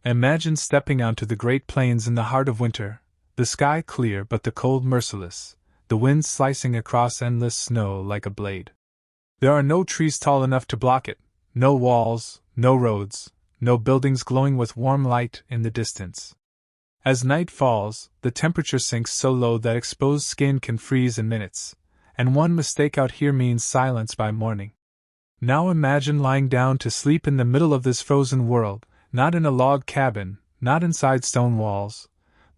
Imagine stepping onto the Great Plains in the heart of winter, the sky clear but the cold merciless, the wind slicing across endless snow like a blade. There are no trees tall enough to block it, no walls, no roads, no buildings glowing with warm light in the distance. As night falls, the temperature sinks so low that exposed skin can freeze in minutes, and one mistake out here means silence by morning. Now imagine lying down to sleep in the middle of this frozen world, not in a log cabin, not inside stone walls,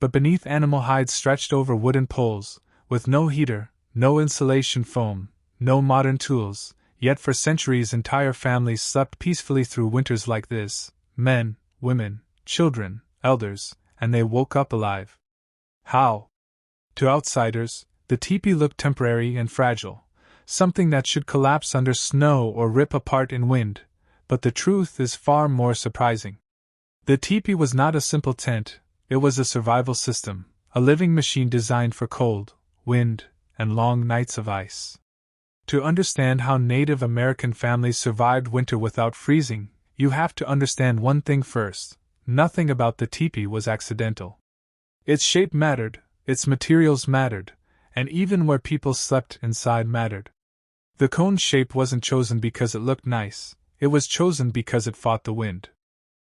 but beneath animal hides stretched over wooden poles, with no heater, no insulation foam, no modern tools, yet for centuries entire families slept peacefully through winters like this, men, women, children, elders, and they woke up alive. How? To outsiders, the teepee looked temporary and fragile, something that should collapse under snow or rip apart in wind, but the truth is far more surprising. The teepee was not a simple tent, it was a survival system, a living machine designed for cold, wind, and long nights of ice. To understand how Native American families survived winter without freezing, you have to understand one thing first: nothing about the teepee was accidental. Its shape mattered, its materials mattered, and even where people slept inside mattered. The cone shape wasn't chosen because it looked nice, it was chosen because it fought the wind.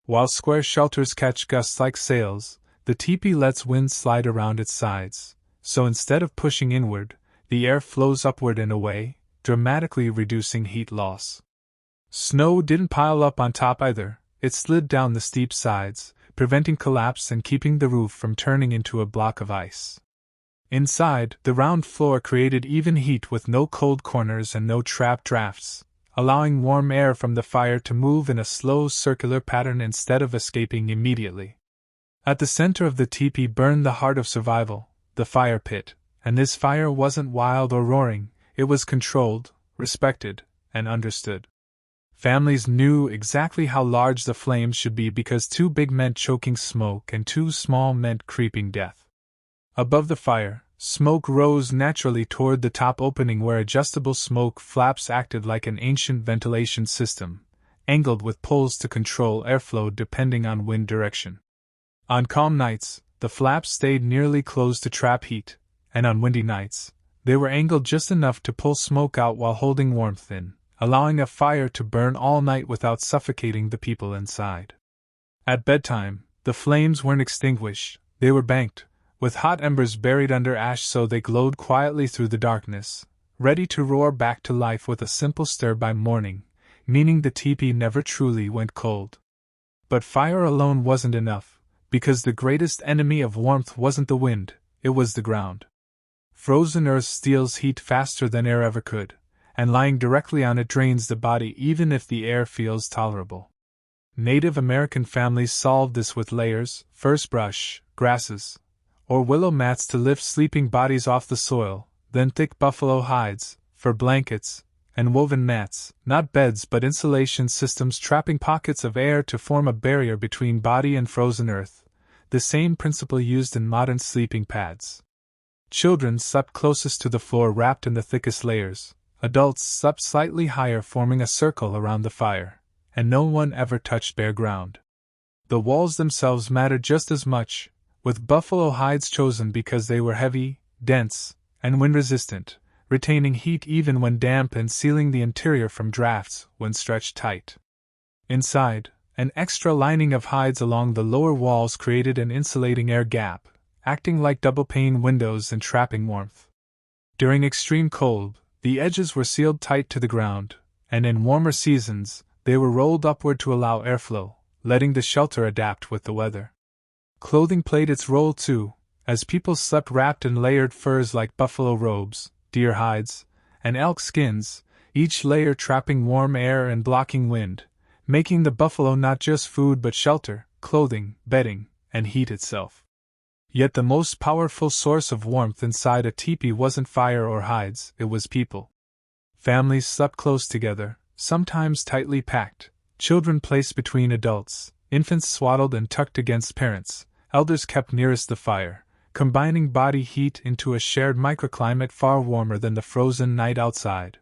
While square shelters catch gusts like sails, the teepee lets wind slide around its sides, so instead of pushing inward, the air flows upward in a way, dramatically reducing heat loss. Snow didn't pile up on top either, it slid down the steep sides, preventing collapse and keeping the roof from turning into a block of ice. Inside, the round floor created even heat with no cold corners and no trap drafts, allowing warm air from the fire to move in a slow circular pattern instead of escaping immediately. At the center of the teepee burned the heart of survival, the fire pit, and this fire wasn't wild or roaring, it was controlled, respected, and understood. Families knew exactly how large the flames should be because too big meant choking smoke and too small meant creeping death. Above the fire, smoke rose naturally toward the top opening where adjustable smoke flaps acted like an ancient ventilation system, angled with poles to control airflow depending on wind direction. On calm nights, the flaps stayed nearly closed to trap heat, and on windy nights, they were angled just enough to pull smoke out while holding warmth in, allowing a fire to burn all night without suffocating the people inside. At bedtime, the flames weren't extinguished, they were banked, with hot embers buried under ash so they glowed quietly through the darkness, ready to roar back to life with a simple stir by morning, meaning the teepee never truly went cold. But fire alone wasn't enough, because the greatest enemy of warmth wasn't the wind, it was the ground. Frozen earth steals heat faster than air ever could, and lying directly on it drains the body even if the air feels tolerable. Native American families solved this with layers, furze brush, grasses, or willow mats to lift sleeping bodies off the soil, then thick buffalo hides, for blankets, and woven mats, not beds but insulation systems trapping pockets of air to form a barrier between body and frozen earth, the same principle used in modern sleeping pads. Children slept closest to the floor wrapped in the thickest layers, adults slept slightly higher forming a circle around the fire, and no one ever touched bare ground. The walls themselves mattered just as much, with buffalo hides chosen because they were heavy, dense, and wind-resistant, retaining heat even when damp and sealing the interior from drafts when stretched tight. Inside, an extra lining of hides along the lower walls created an insulating air gap, acting like double-pane windows and trapping warmth. During extreme cold, the edges were sealed tight to the ground, and in warmer seasons, they were rolled upward to allow airflow, letting the shelter adapt with the weather. Clothing played its role too, as people slept wrapped in layered furs like buffalo robes, deer hides, and elk skins, each layer trapping warm air and blocking wind, making the buffalo not just food but shelter, clothing, bedding, and heat itself. Yet the most powerful source of warmth inside a teepee wasn't fire or hides, it was people. Families slept close together, sometimes tightly packed, children placed between adults, infants swaddled and tucked against parents, elders kept nearest the fire, combining body heat into a shared microclimate far warmer than the frozen night outside.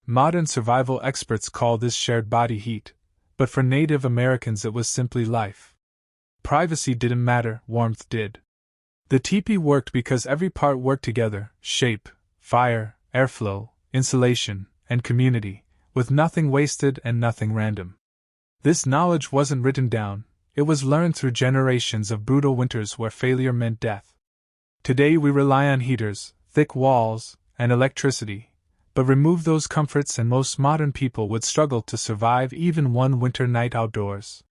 Modern survival experts call this shared body heat, but for Native Americans it was simply life. Privacy didn't matter, warmth did. The teepee worked because every part worked together: shape, fire, airflow, insulation, and community, with nothing wasted and nothing random. This knowledge wasn't written down, it was learned through generations of brutal winters where failure meant death. Today we rely on heaters, thick walls, and electricity, but remove those comforts and most modern people would struggle to survive even one winter night outdoors.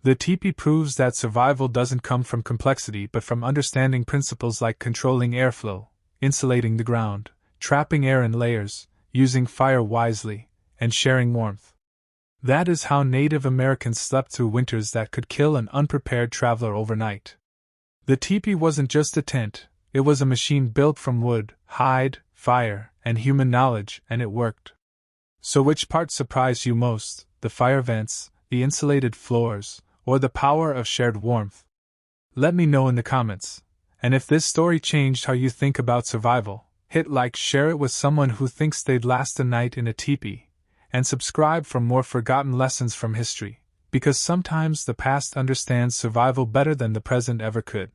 The teepee proves that survival doesn't come from complexity but from understanding principles like controlling airflow, insulating the ground, trapping air in layers, using fire wisely, and sharing warmth. That is how Native Americans slept through winters that could kill an unprepared traveler overnight. The teepee wasn't just a tent, it was a machine built from wood, hide, fire, and human knowledge, and it worked. So which part surprised you most, the fire vents, the insulated floors, or the power of shared warmth? Let me know in the comments. And if this story changed how you think about survival, hit like, share it with someone who thinks they'd last a night in a teepee, and subscribe for more forgotten lessons from history, because sometimes the past understands survival better than the present ever could.